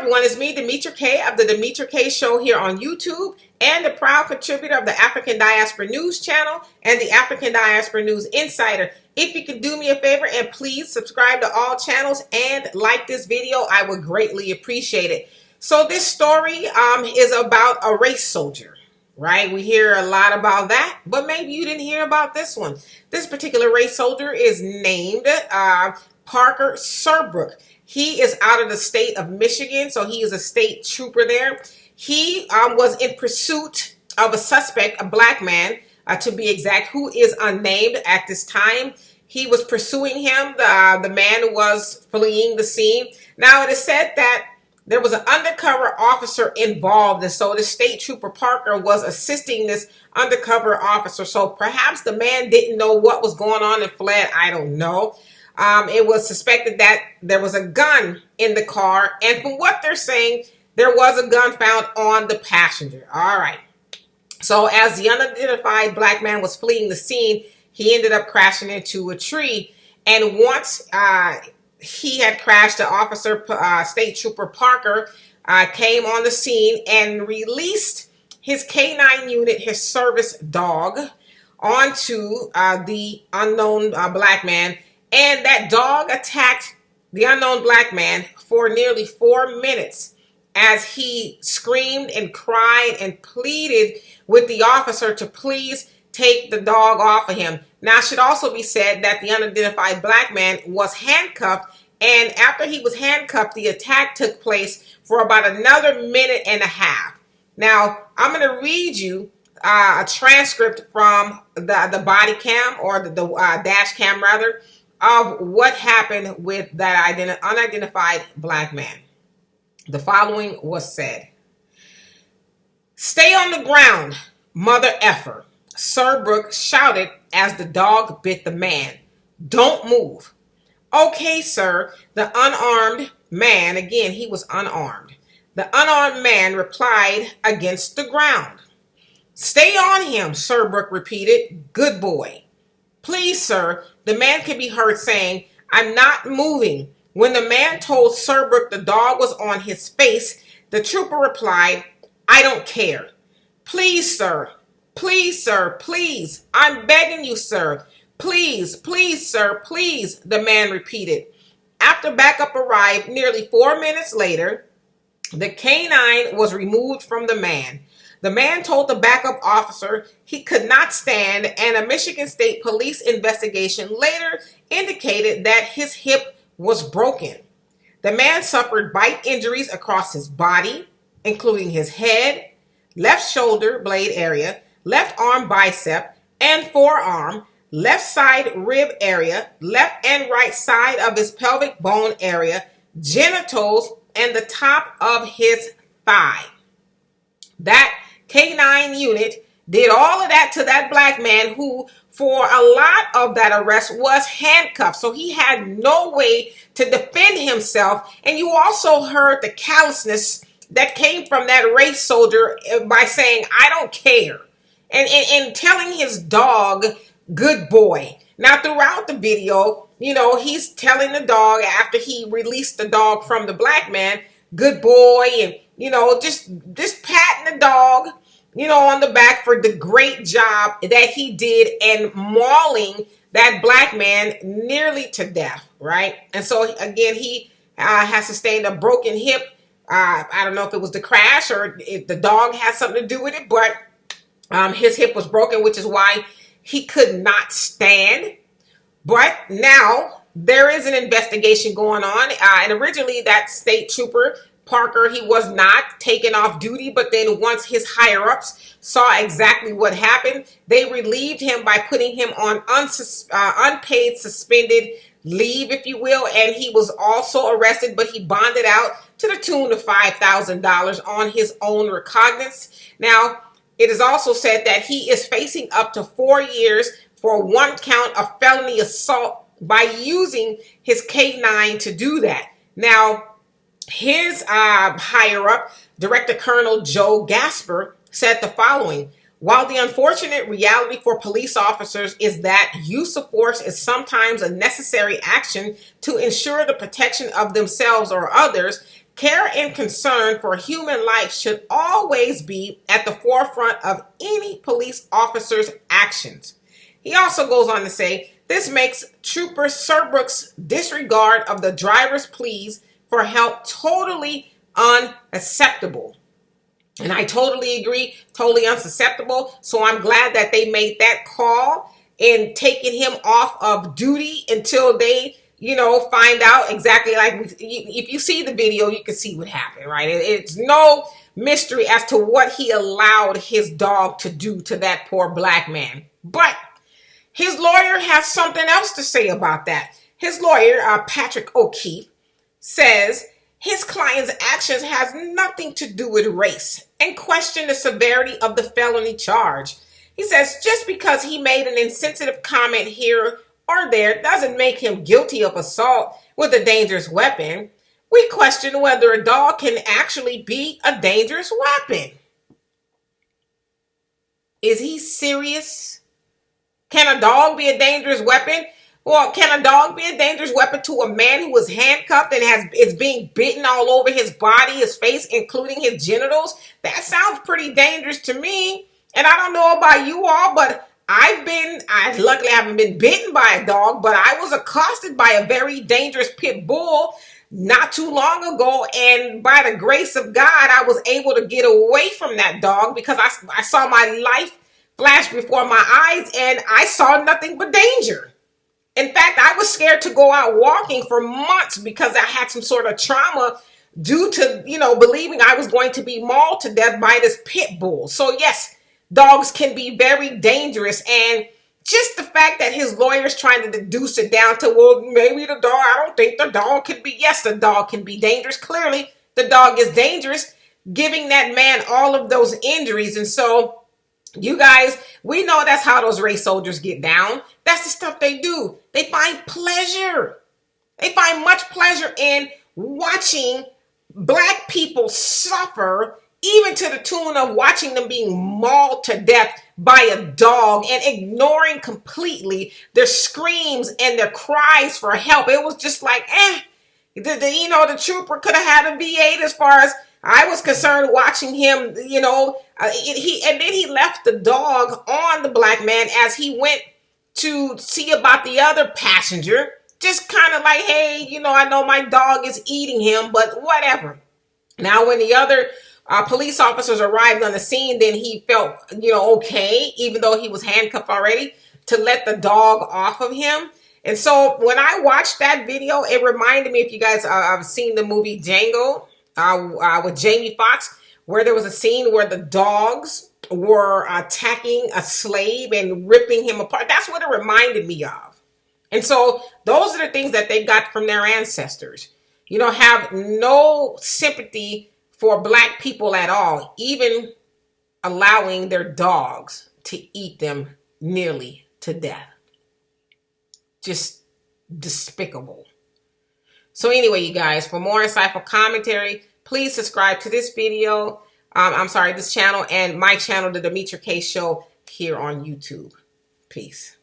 everyone, it's me, Demetra Kaye of the Demetra Kaye Show here on YouTube and the proud contributor of the African Diaspora News Channel and the African Diaspora News Insider. If you could do me a favor and please subscribe to all channels and like this video, I would greatly appreciate it. So this story is about a race soldier, right? We hear a lot about that, but maybe you didn't hear about this one. This particular race soldier is named Parker Serbrook. He is out of the state of Michigan, so he is a state trooper there. He was in pursuit of a suspect, a black man, to be exact, who is unnamed at this time. He was pursuing him. The man was fleeing the scene. Now, it is said that there was an undercover officer involved, and so the state trooper Parker was assisting this undercover officer. So perhaps the man didn't know what was going on and fled. I don't know. It was suspected that there was a gun in the car, and from what they're saying, there was a gun found on the passenger. All right. So as the unidentified black man was fleeing the scene, he ended up crashing into a tree. And once he had crashed, the officer, State Trooper Parker, came on the scene and released his K9 unit, his service dog, onto the unknown black man. And that dog attacked the unknown black man for nearly 4 minutes as he screamed and cried and pleaded with the officer to please take the dog off of him. Now, it should also be said that the unidentified black man was handcuffed, and after he was handcuffed, the attack took place for about another minute and a half. Now, I'm going to read you a transcript from the body cam, or the dash cam rather, of what happened with that unidentified black man. The following was said. "Stay on the ground, mother effer," Serbrook shouted as the dog bit the man. "Don't move." "Okay, sir," the unarmed man, again, he was unarmed. The unarmed man replied against the ground. "Stay on him," Serbrook repeated. "Good boy." "Please, sir," the man could be heard saying, "I'm not moving." When the man told Serbrook the dog was on his face, the trooper replied, "I don't care." "Please, sir. Please, sir. Please. I'm begging you, sir. Please, please, sir. Please," the man repeated. After backup arrived nearly 4 minutes later, the K9 was removed from the man. The man told the backup officer he could not stand, and a Michigan State Police investigation later indicated that his hip was broken. The man suffered bite injuries across his body, including his head, left shoulder blade area, left arm bicep and forearm, left side rib area, left and right side of his pelvic bone area, genitals, and the top of his thigh. That K9 unit did all of that to that black man who, for a lot of that arrest, was handcuffed. So he had no way to defend himself. And you also heard the callousness that came from that race soldier by saying, "I don't care," and telling his dog, "Good boy." Now, throughout the video, he's telling the dog, after he released the dog from the black man, "Good boy," and just patting the dog, on the back for the great job that he did in mauling that black man nearly to death, right? And so, again, he has sustained a broken hip. I don't know if it was the crash or if the dog had something to do with it, but his hip was broken, which is why he could not stand. But now there is an investigation going on. And originally that state trooper, Parker, he was not taken off duty, but then once his higher-ups saw exactly what happened, they relieved him by putting him on unpaid suspended leave, if you will, and he was also arrested, but he bonded out to the tune of $5,000 on his own recognizance. Now, it is also said that he is facing up to 4 years for one count of felony assault by using his K9 to do that. Now, his higher-up, Director Colonel Joe Gasper, said the following: "While the unfortunate reality for police officers is that use of force is sometimes a necessary action to ensure the protection of themselves or others, Care and concern for human life should always be at the forefront of any police officer's actions. He also goes on to say, this makes Trooper Serbrook's disregard of the driver's pleas for help totally unacceptable. And I totally agree, totally unacceptable. So I'm glad that they made that call and taking him off of duty until they find out exactly, like, if you see the video, you can see what happened, right? It's no mystery as to what he allowed his dog to do to that poor black man. But his lawyer has something else to say about that. His lawyer, Patrick O'Keefe, says his client's actions has nothing to do with race and questioned the severity of the felony charge. He says just because he made an insensitive comment here or there doesn't make him guilty of assault with a dangerous weapon. We question whether a dog can actually be a dangerous weapon. Is he serious? Can a dog be a dangerous weapon? Or can a dog be a dangerous weapon to a man who was handcuffed and is being bitten all over his body, his face, including his genitals? That sounds pretty dangerous to me. And I don't know about you all, but I luckily haven't been bitten by a dog, but I was accosted by a very dangerous pit bull not too long ago. And by the grace of God, I was able to get away from that dog because I saw my life flash before my eyes and I saw nothing but danger. In fact, I was scared to go out walking for months because I had some sort of trauma due to, believing I was going to be mauled to death by this pit bull. So yes, dogs can be very dangerous, and just the fact that his lawyer's trying to deduce it down to, well, maybe the dog, I don't think the dog can be. Yes, the dog can be dangerous. Clearly, the dog is dangerous, giving that man all of those injuries. And so, you guys, we know that's how those race soldiers get down. That's the stuff they do. They find pleasure. They find much pleasure in watching black people suffer, even to the tune of watching them being mauled to death by a dog and ignoring completely their screams and their cries for help. It was just like, the trooper could have had a V8 as far as I was concerned watching him, and then he left the dog on the black man as he went to see about the other passenger. Just kind of like, hey, I know my dog is eating him, but whatever. Now, when the other police officers arrived on the scene, then he felt, okay, even though he was handcuffed already, to let the dog off of him. And so when I watched that video, it reminded me, if you guys have seen the movie Django with Jamie Foxx, where there was a scene where the dogs were attacking a slave and ripping him apart. That's what it reminded me of. And so those are the things that they got from their ancestors. Have no sympathy for black people at all, even allowing their dogs to eat them nearly to death. Just despicable. So anyway, you guys, for more insightful commentary, please subscribe to this video. This channel and my channel, The Demetra Kaye Show, here on YouTube. Peace.